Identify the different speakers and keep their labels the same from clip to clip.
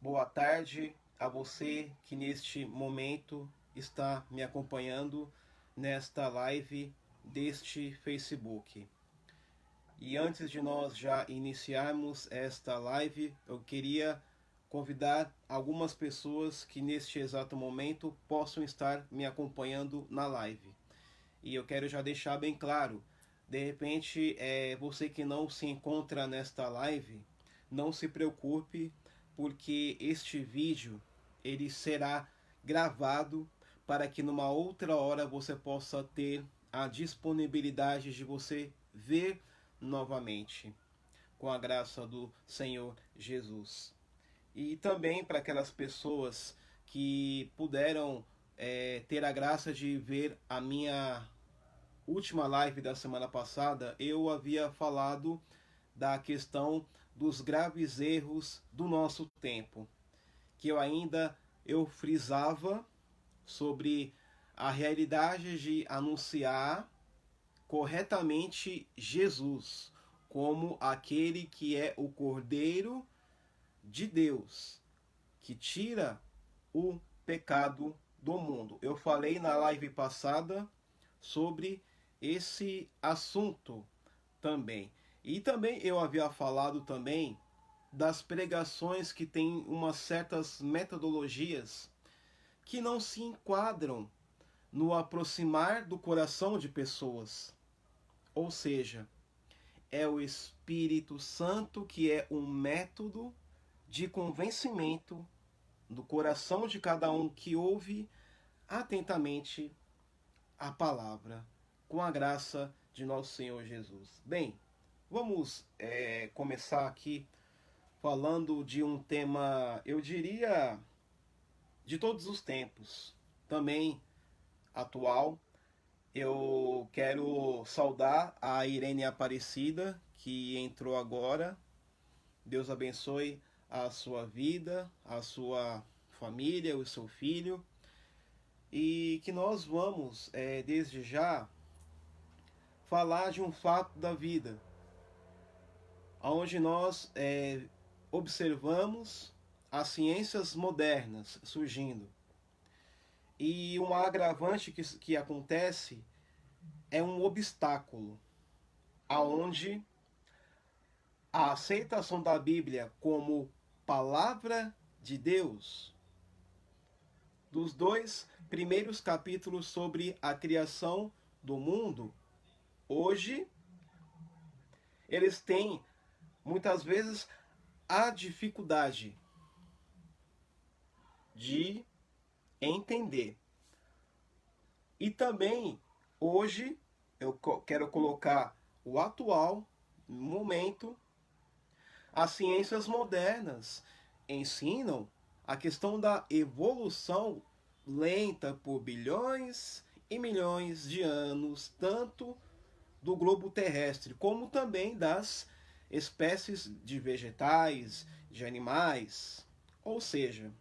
Speaker 1: boa tarde a você que neste momento está me acompanhando nesta live deste Facebook. E antes de nós já iniciarmos esta live, eu queria convidar algumas pessoas que neste exato momento possam estar me acompanhando na live. E eu quero já deixar bem claro, de repente, você que não se encontra nesta live, não se preocupe, porque este vídeo ele será gravado para que numa outra hora você possa ter a disponibilidade de você ver novamente, com a graça do Senhor Jesus. E também para aquelas pessoas que puderam ter a graça de ver a minha última live da semana passada, eu havia falado da questão dos graves erros do nosso tempo, que eu frisava sobre a realidade de anunciar corretamente Jesus como aquele que é o Cordeiro de Deus, que tira o pecado do mundo. Eu falei na live passada sobre esse assunto também. E também eu havia falado também das pregações que têm umas certas metodologias que não se enquadram no aproximar do coração de pessoas. Ou seja, é o Espírito Santo que é um método de convencimento do coração de cada um que ouve atentamente a palavra, com a graça de nosso Senhor Jesus. Bem, vamos começar aqui falando de um tema, eu diria, de todos os tempos, também atual. Eu quero saudar a Irene Aparecida, que entrou agora. Deus abençoe a sua vida, a sua família, o seu filho. E que nós vamos, desde já, falar de um fato da vida, onde nós observamos as ciências modernas surgindo. E um agravante que acontece é um obstáculo, aonde a aceitação da Bíblia como palavra de Deus, dos 2 primeiros capítulos sobre a criação do mundo, hoje eles têm muitas vezes a dificuldade de entender. E também hoje eu quero colocar o atual momento. As ciências modernas ensinam a questão da evolução lenta por bilhões e milhões de anos, tanto do globo terrestre como também das espécies de vegetais, de animais. Ou seja,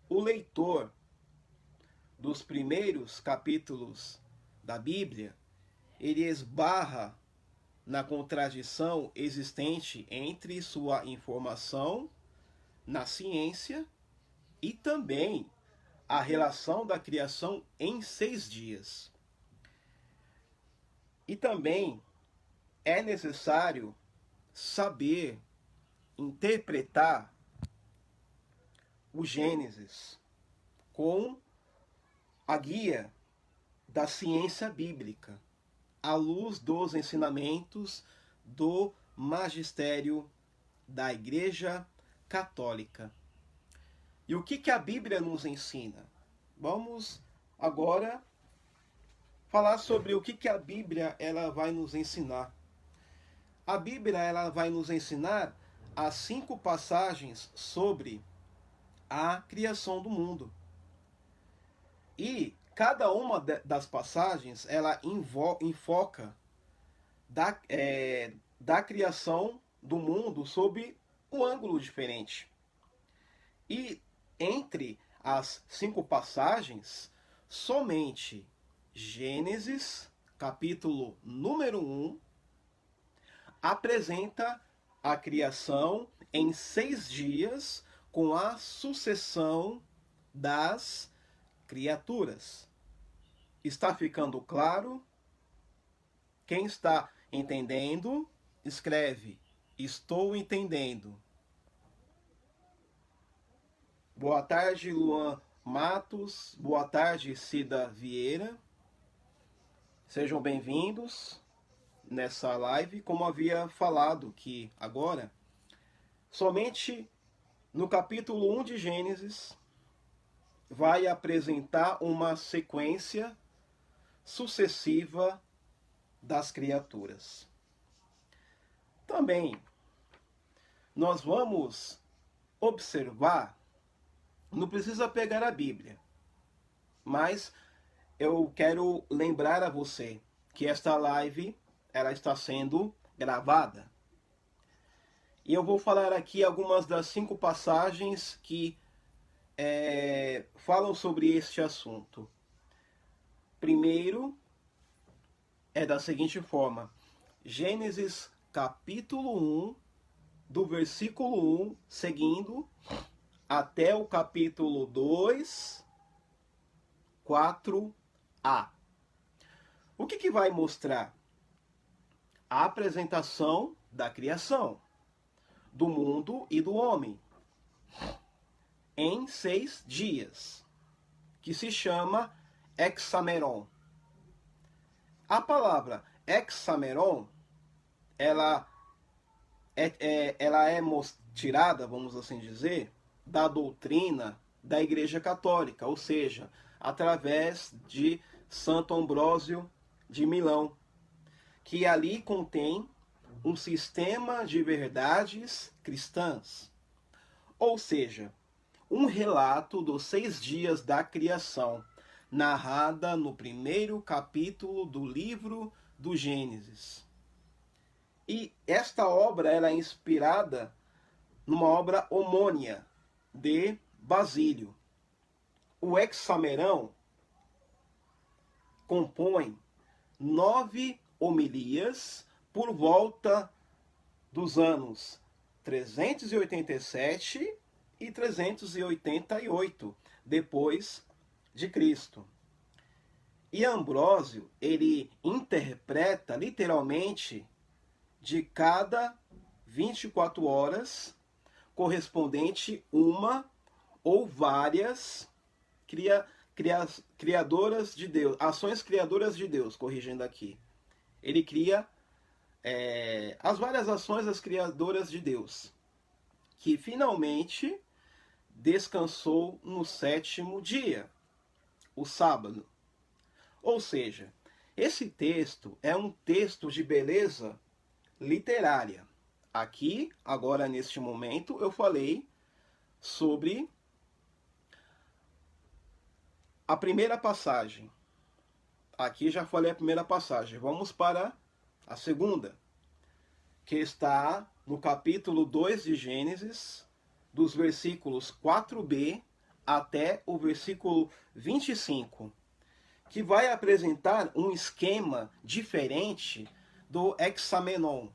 Speaker 1: o leitor dos primeiros capítulos da Bíblia, ele esbarra na contradição existente entre sua informação na ciência e também a relação da criação em 6 dias. E também é necessário saber interpretar o Gênesis com a guia da ciência bíblica, à luz dos ensinamentos do magistério da Igreja Católica. E o que a Bíblia nos ensina? Vamos agora falar sobre o que a Bíblia ela vai nos ensinar. A Bíblia ela vai nos ensinar as 5 passagens sobre a criação do mundo. E cada uma das passagens ela enfoca da criação do mundo sob um ângulo diferente. E entre as 5 passagens, somente Gênesis, capítulo número 1, apresenta a criação em 6 dias com a sucessão das criaturas. Está ficando claro? Quem está entendendo, escreve: estou entendendo. Boa tarde, Luan Matos. Boa tarde, Cida Vieira. Sejam bem-vindos nessa live. Como havia falado que agora, somente no capítulo 1 de Gênesis, vai apresentar uma sequência sucessiva das criaturas. Também nós vamos observar, não precisa pegar a Bíblia, mas eu quero lembrar a você que esta live ela está sendo gravada. E eu vou falar aqui algumas das 5 passagens que falam sobre este assunto. Primeiro, é da seguinte forma: Gênesis capítulo 1, do versículo 1, seguindo, até o capítulo 2, 4a. O que vai mostrar? A apresentação da criação, do mundo e do homem, em 6 dias, que se chama Hexameron. A palavra Hexameron, ela é tirada, vamos assim dizer, da doutrina da Igreja Católica, ou seja, através de Santo Ambrósio de Milão, que ali contém um sistema de verdades cristãs, ou seja, um relato dos 6 dias da criação, narrada no primeiro capítulo do livro do Gênesis. E esta obra ela é inspirada numa obra homônia de Basílio. O Hexameron compõe 9 homilias por volta dos anos 387 e 388 depois de Cristo. E Ambrósio, ele interpreta literalmente de cada 24 horas, correspondente uma ou várias criadoras de Deus, ações criadoras de Deus, corrigindo aqui. Ele cria as várias ações das criadoras de Deus, que finalmente descansou no 7º dia, o sábado. Ou seja, esse texto é um texto de beleza literária. Aqui, agora neste momento, eu falei sobre a primeira passagem. Aqui já falei a primeira passagem. Vamos para a segunda, que está no capítulo 2 de Gênesis, dos versículos 4b até o versículo 25, que vai apresentar um esquema diferente do Hexameron,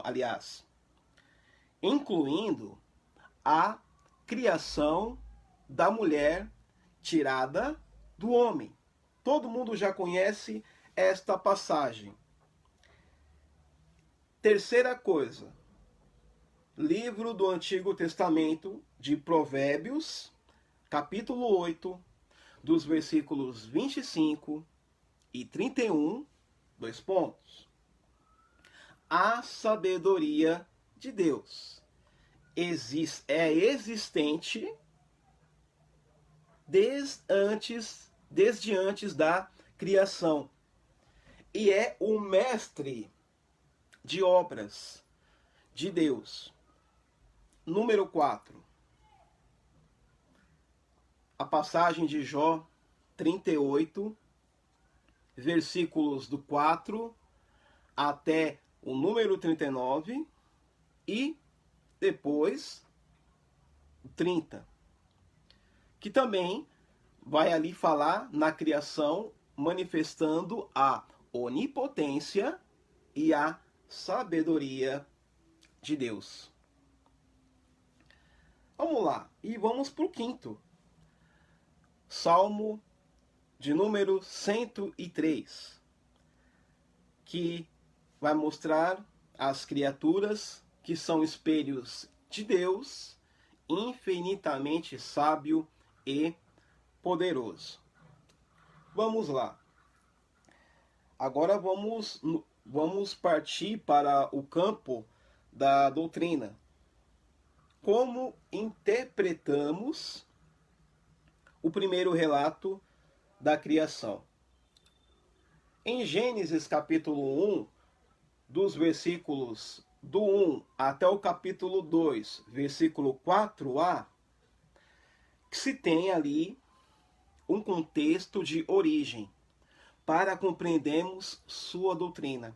Speaker 1: aliás, incluindo a criação da mulher tirada do homem. Todo mundo já conhece esta passagem. Terceira coisa, livro do Antigo Testamento de Provérbios, capítulo 8, dos versículos 25 e 31, 2 pontos. A sabedoria de Deus é existente desde antes da criação e é o mestre de obras de Deus. Número 4. A passagem de Jó 38, versículos do 4 até o número 39 e depois 30, que também vai ali falar na criação, manifestando a onipotência e a sabedoria de Deus. Vamos lá, e vamos para o quinto. Salmo de número 103, que vai mostrar as criaturas que são espelhos de Deus, infinitamente sábio e poderoso. Vamos lá. Agora vamos partir para o campo da doutrina. Como interpretamos o primeiro relato da criação? Em Gênesis capítulo 1, dos versículos do 1 até o capítulo 2, versículo 4a, que se tem ali um contexto de origem para compreendermos sua doutrina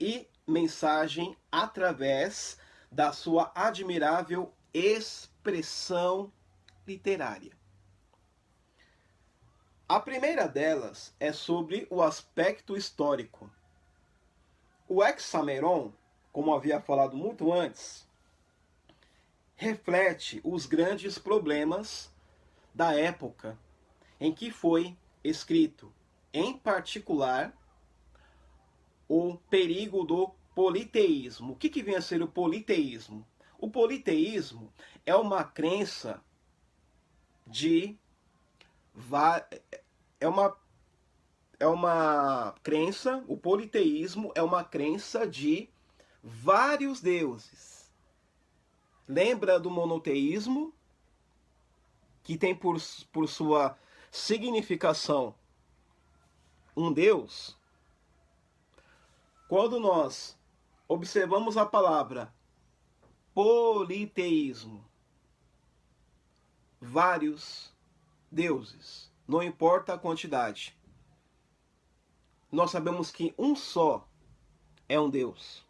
Speaker 1: e mensagem através da sua admirável expressão literária. A primeira delas é sobre o aspecto histórico. O Hexameron, como havia falado muito antes, reflete os grandes problemas da época em que foi escrito, em particular, o perigo do politeísmo. O que vem a ser o politeísmo? O politeísmo é uma crença o politeísmo é uma crença de vários deuses. Lembra do monoteísmo, que tem por sua significação um Deus? Quando nós observamos a palavra politeísmo, vários deuses, não importa a quantidade, nós sabemos que um só é um Deus.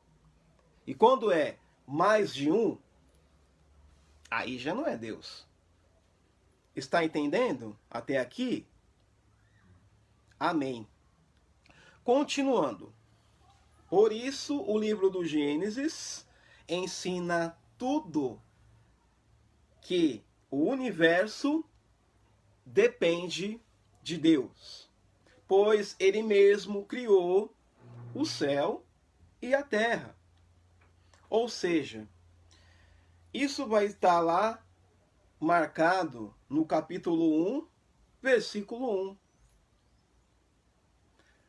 Speaker 1: E quando é mais de um, aí já não é Deus. Está entendendo até aqui? Amém. Continuando. Por isso, o livro do Gênesis ensina tudo que o universo depende de Deus, pois Ele mesmo criou o céu e a terra. Ou seja, isso vai estar lá marcado no capítulo 1, versículo 1.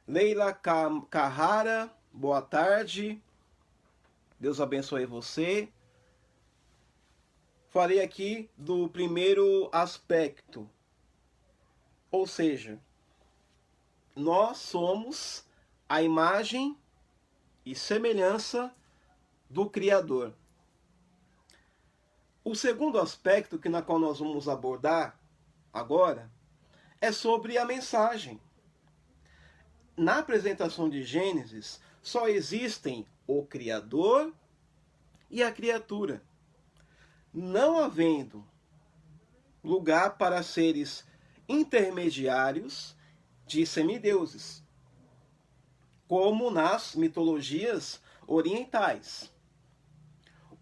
Speaker 1: Leila Carrara, boa tarde. Deus abençoe você. Falei aqui do primeiro aspecto. Ou seja, nós somos a imagem e semelhança do Criador. O segundo aspecto na qual nós vamos abordar agora é sobre a mensagem. Na apresentação de Gênesis, só existem o Criador e a criatura, não havendo lugar para seres intermediários de semideuses, como nas mitologias orientais.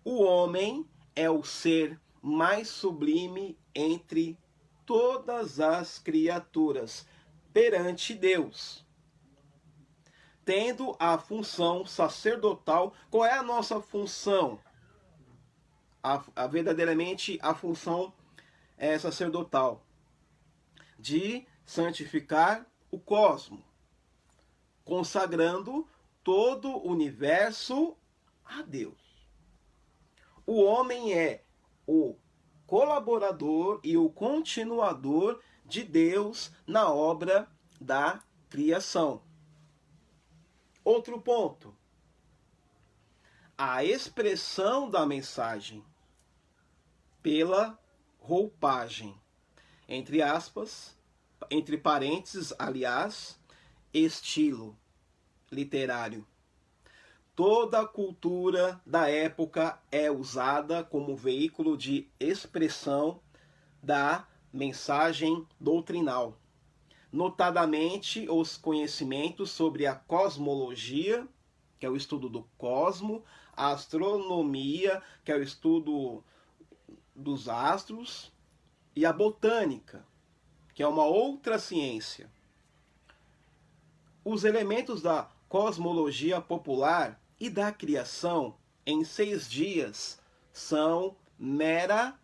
Speaker 1: O homem é o ser mais sublime entre todas as criaturas perante Deus, tendo a função sacerdotal. Qual é a nossa função? Verdadeiramente a função sacerdotal de santificar o cosmos, consagrando todo o universo a Deus. O homem é o colaborador e o continuador de Deus na obra da criação. Outro ponto. A expressão da mensagem pela roupagem, entre aspas, entre parênteses, aliás, estilo literário. Toda a cultura da época é usada como veículo de expressão da mensagem doutrinal, notadamente os conhecimentos sobre a cosmologia, que é o estudo do cosmo, a astronomia, que é o estudo dos astros e a botânica, que é uma outra ciência. Os elementos da cosmologia popular e da criação em 6 dias são mera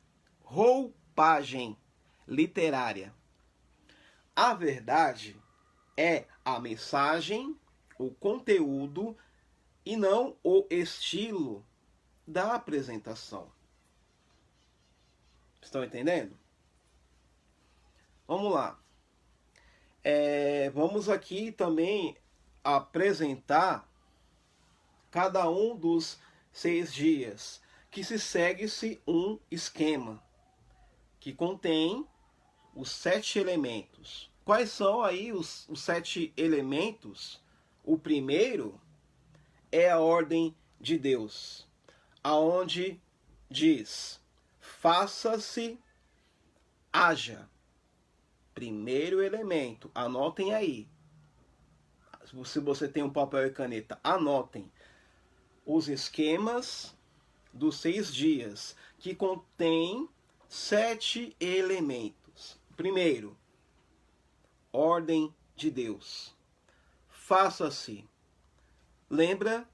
Speaker 1: roupagem literária. A verdade é a mensagem, o conteúdo e não o estilo da apresentação. Estão entendendo? Vamos lá. Vamos aqui também apresentar cada um dos 6 dias, que se segue-se um esquema que contém os 7 elementos. Quais são aí os 7 elementos? O primeiro é a ordem de Deus, aonde diz: faça-se, haja. Primeiro elemento, anotem aí. Se você tem um papel e caneta, anotem os esquemas dos 6 dias, que contém 7 elementos. Primeiro, ordem de Deus. Faça-se. Lembra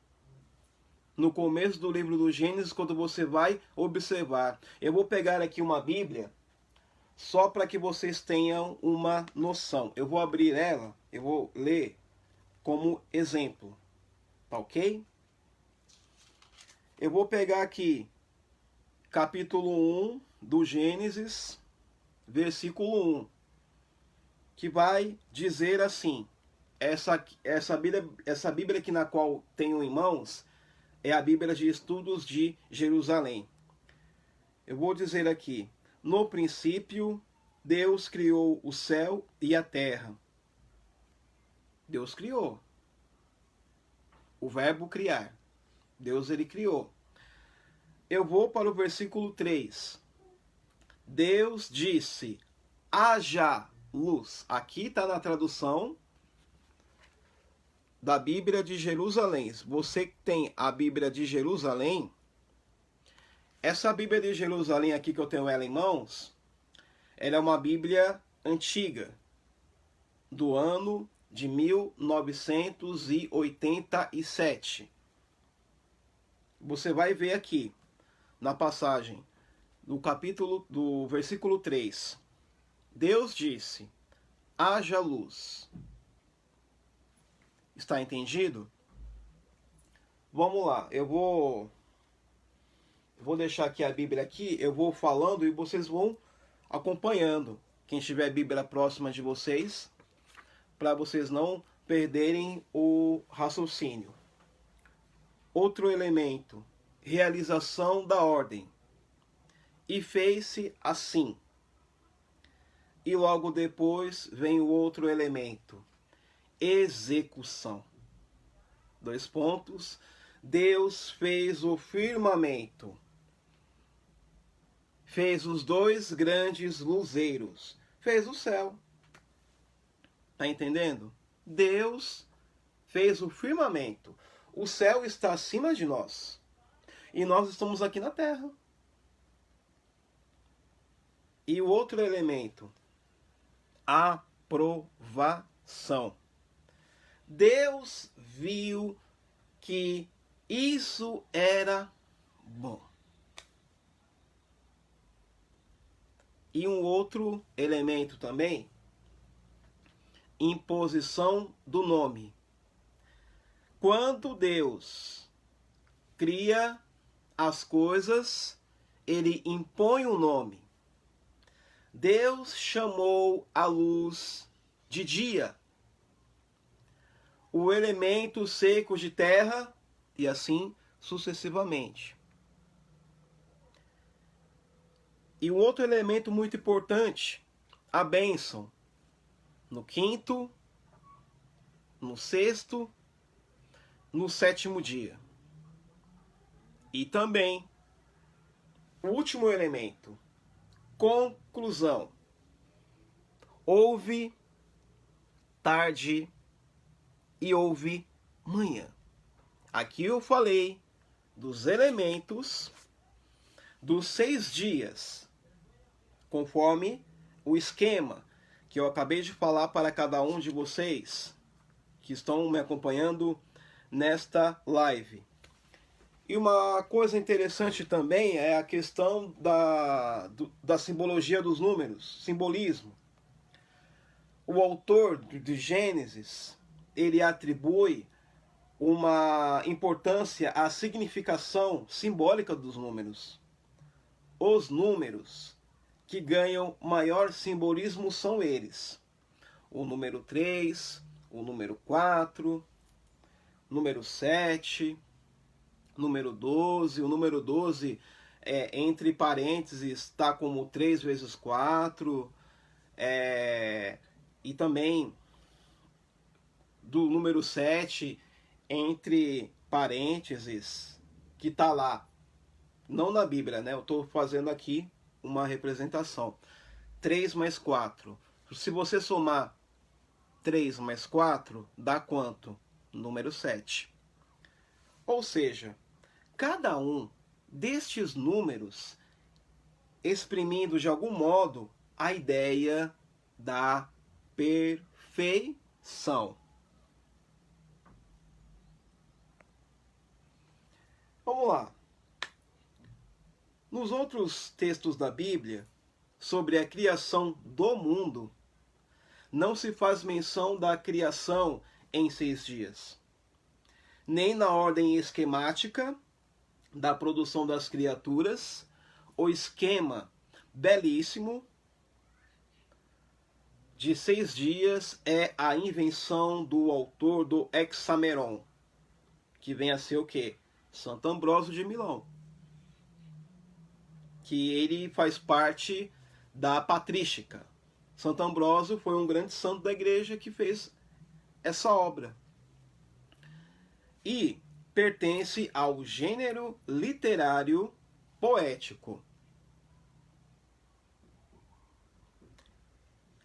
Speaker 1: no começo do livro do Gênesis, quando você vai observar? Eu vou pegar aqui uma Bíblia, só para que vocês tenham uma noção. Eu vou abrir ela, eu vou ler como exemplo, tá ok? Eu vou pegar aqui capítulo 1 do Gênesis, versículo 1, que vai dizer assim, essa Bíblia aqui na qual tenho em mãos, é a Bíblia de Estudos de Jerusalém. Eu vou dizer aqui: no princípio, Deus criou o céu e a terra. Deus criou. O verbo criar. Deus, ele criou. Eu vou para o versículo 3. Deus disse: haja luz. Aqui está na tradução da Bíblia de Jerusalém. Você que tem a Bíblia de Jerusalém, essa Bíblia de Jerusalém aqui que eu tenho ela em mãos, ela é uma Bíblia antiga, do ano de 1987. Você vai ver aqui, na passagem do versículo 3. Deus disse: haja luz. Está entendido? Vamos lá, eu vou deixar aqui a Bíblia aqui, eu vou falando e vocês vão acompanhando. Quem tiver a Bíblia próxima de vocês, para vocês não perderem o raciocínio. Outro elemento, realização da ordem. E fez-se assim. E logo depois vem o outro elemento, execução. 2 pontos. Deus fez o firmamento. Fez os 2 grandes luzeiros. Fez o céu. Está entendendo? Deus fez o firmamento. O céu está acima de nós. E nós estamos aqui na terra. E o outro elemento, aprovação. Deus viu que isso era bom. E um outro elemento também, imposição do nome. Quando Deus cria as coisas, ele impõe um nome. Deus chamou a luz de dia, o elemento seco de terra, e assim sucessivamente. E um outro elemento muito importante, a bênção. No 5º, no 6º, no 7º dia. E também, o último elemento, conclusão. Houve tarde e houve manhã. Aqui eu falei dos elementos dos 6 dias, conforme o esquema que eu acabei de falar para cada um de vocês que estão me acompanhando nesta live. E uma coisa interessante também é a questão da simbologia dos números, simbolismo. O autor de Gênesis, ele atribui uma importância à significação simbólica dos números. Os números que ganham maior simbolismo são eles: o número 3, o número 4, número 7, número 12. O número 12, entre parênteses, está como 3 vezes 4, e também do número 7, entre parênteses, que está lá, não na Bíblia, né? Eu estou fazendo aqui uma representação. 3 mais 4. Se você somar 3 mais 4, dá quanto? Número 7. Ou seja, cada um destes números exprimindo de algum modo a ideia da perfeição. Vamos lá. Nos outros textos da Bíblia, sobre a criação do mundo, não se faz menção da criação em 6 dias, nem na ordem esquemática da produção das criaturas. O esquema belíssimo de 6 dias é a invenção do autor do Hexameron, que vem a ser o quê? Santo Ambrósio de Milão, que ele faz parte da patrística. Santo Ambrósio foi um grande santo da igreja que fez essa obra. E pertence ao gênero literário poético,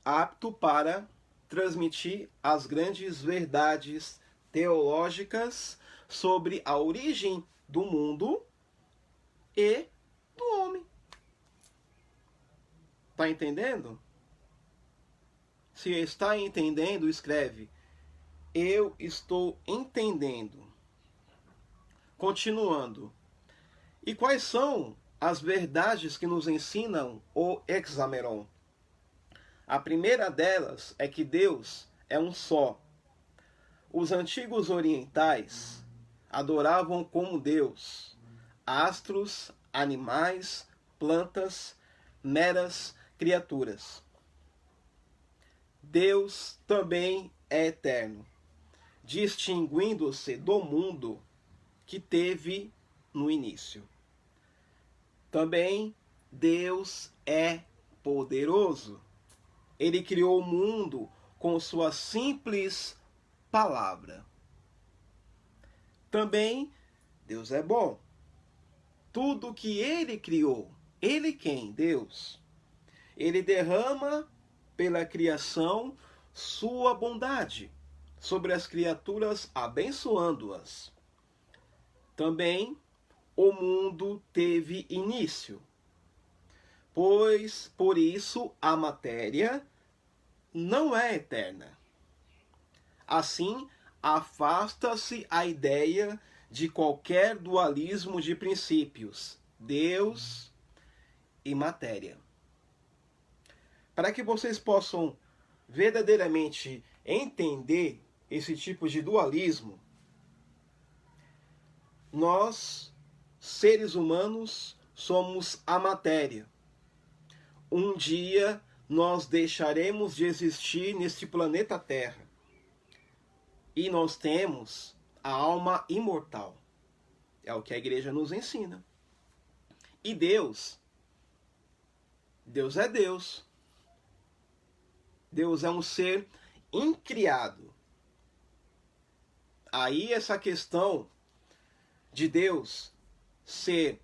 Speaker 1: apto para transmitir as grandes verdades teológicas sobre a origem do mundo e do homem. Está entendendo? Se está entendendo, escreve: eu estou entendendo. Continuando. E quais são as verdades que nos ensinam o Hexameron? A primeira delas é que Deus é um só. Os antigos orientais adoravam como Deus astros, animais, plantas, meras criaturas. Deus também é eterno, distinguindo-se do mundo que teve no início. Também Deus é poderoso. Ele criou o mundo com sua simples palavra. Também Deus é bom. Tudo que ele criou, ele quem? Deus. Ele derrama pela criação sua bondade sobre as criaturas, abençoando-as. Também o mundo teve início, pois por isso a matéria não é eterna. Assim, afasta-se a ideia de qualquer dualismo de princípios, Deus e matéria. Para que vocês possam verdadeiramente entender esse tipo de dualismo, nós, seres humanos, somos a matéria. Um dia nós deixaremos de existir neste planeta Terra. E nós temos a alma imortal. É o que a igreja nos ensina. E Deus é Deus. Deus é um ser incriado. Aí essa questão de Deus ser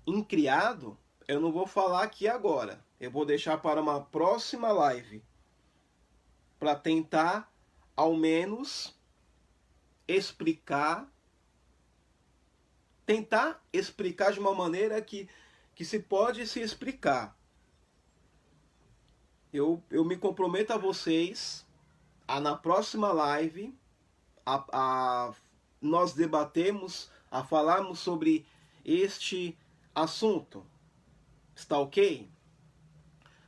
Speaker 1: incriado, eu não vou falar aqui agora. Eu vou deixar para uma próxima live, para tentar, ao menos, tentar explicar de uma maneira que que se pode se explicar. Eu me comprometo a vocês a na próxima live nós debatemos, a falarmos sobre este assunto. Está ok?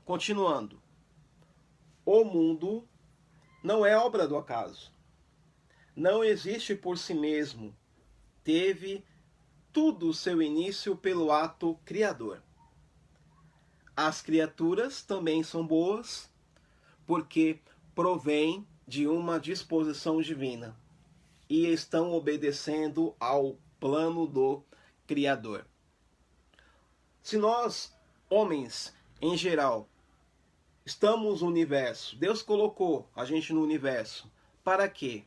Speaker 1: Continuando. O mundo não é obra do acaso. Não existe por si mesmo. Teve tudo seu início pelo ato criador. As criaturas também são boas, porque provêm de uma disposição divina e estão obedecendo ao plano do Criador. Se nós, homens em geral, estamos no universo, Deus colocou a gente no universo, para quê?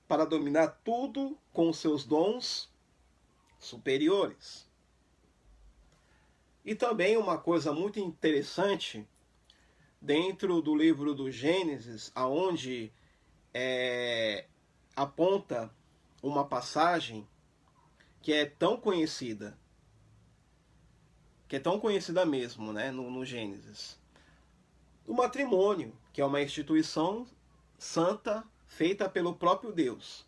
Speaker 1: Para dominar tudo com os seus dons superiores. E também uma coisa muito interessante, dentro do livro do Gênesis, aonde aponta uma passagem que é tão conhecida mesmo, né, no Gênesis. O matrimônio, que é uma instituição santa feita pelo próprio Deus,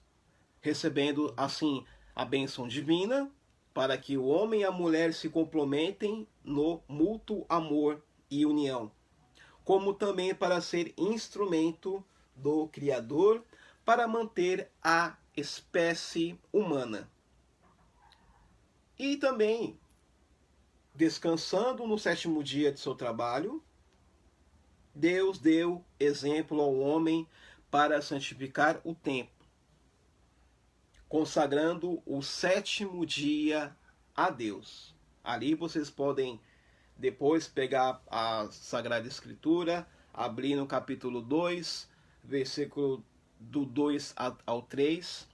Speaker 1: recebendo assim a bênção divina para que o homem e a mulher se complementem no mútuo amor e união, como também para ser instrumento do Criador para manter a espécie humana. E também, descansando no 7º dia de seu trabalho, Deus deu exemplo ao homem para santificar o tempo, consagrando o 7º dia a Deus. Ali vocês podem depois pegar a Sagrada Escritura, abrir no capítulo 2, versículo do 2 ao 3.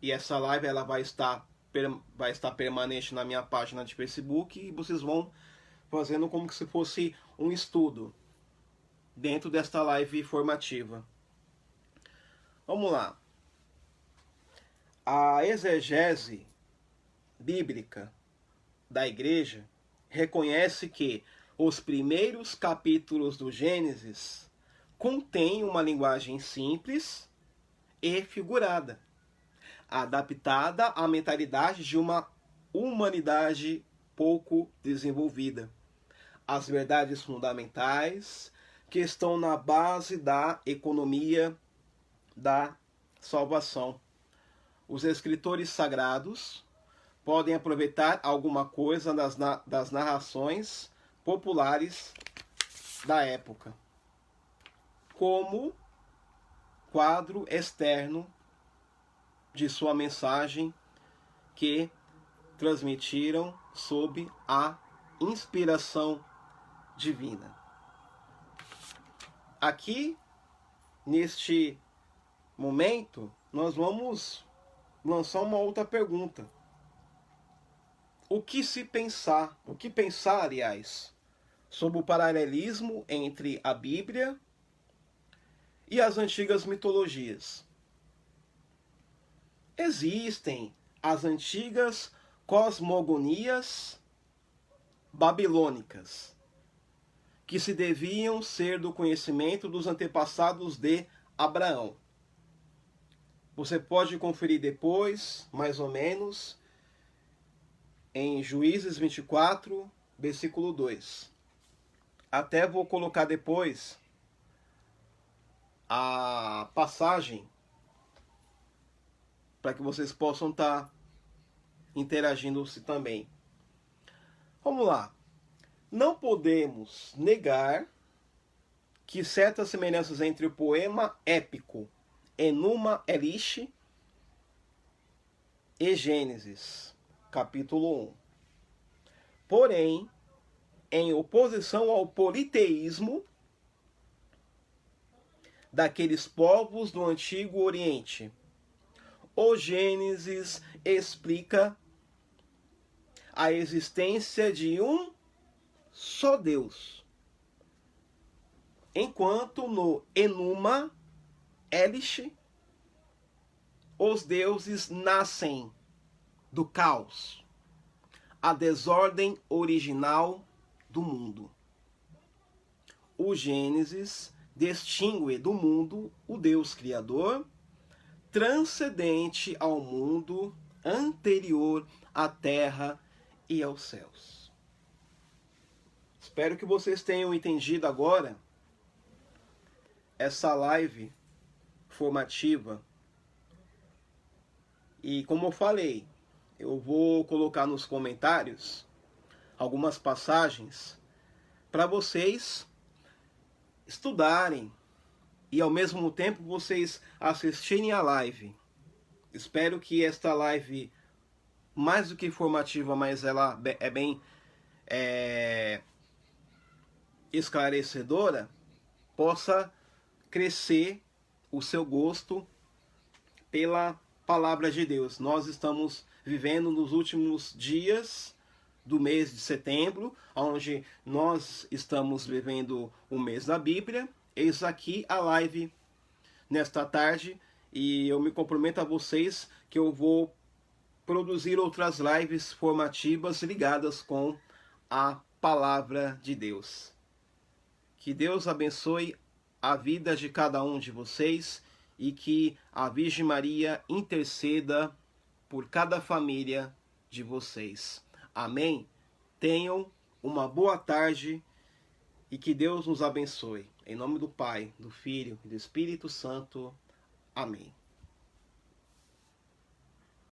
Speaker 1: E essa live ela vai estar permanente na minha página de Facebook e vocês vão fazendo como se fosse um estudo dentro desta live formativa. Vamos lá. A exegese bíblica da igreja reconhece que os primeiros capítulos do Gênesis contêm uma linguagem simples e figurada, adaptada à mentalidade de uma humanidade pouco desenvolvida. As verdades fundamentais que estão na base da economia da salvação. Os escritores sagrados podem aproveitar alguma coisa das narrações populares da época, como quadro externo de sua mensagem que transmitiram sob a inspiração divina. Aqui, neste momento, nós vamos lançar uma outra pergunta. O que pensar, aliás, sobre o paralelismo entre a Bíblia e as antigas mitologias? Existem as antigas cosmogonias babilônicas, que se deviam ser do conhecimento dos antepassados de Abraão. Você pode conferir depois, mais ou menos, em Juízes 24, versículo 2. Até vou colocar depois a passagem para que vocês possam estar interagindo-se também. Vamos lá. Não podemos negar que certas semelhanças entre o poema épico Enuma Elish e Gênesis, capítulo 1. Porém, em oposição ao politeísmo daqueles povos do Antigo Oriente, o Gênesis explica a existência de um só Deus, enquanto no Enuma Elish os deuses nascem do caos, a desordem original do mundo. O Gênesis distingue do mundo o Deus Criador, transcendente ao mundo, anterior à terra e aos céus. Espero que vocês tenham entendido agora essa live formativa. E como eu falei, eu vou colocar nos comentários algumas passagens para vocês estudarem e ao mesmo tempo vocês assistirem a live. Espero que esta live, mais do que formativa, mas ela é bem esclarecedora, possa crescer o seu gosto pela palavra de Deus. Nós estamos vivendo nos últimos dias do mês de setembro, onde nós estamos vivendo o mês da Bíblia. Eis aqui a live nesta tarde, e eu me comprometo a vocês que eu vou produzir outras lives formativas ligadas com a palavra de Deus. Que Deus abençoe a vida de cada um de vocês e que a Virgem Maria interceda por cada família de vocês. Amém? Tenham uma boa tarde e que Deus nos abençoe. Em nome do Pai, do Filho e do Espírito Santo. Amém.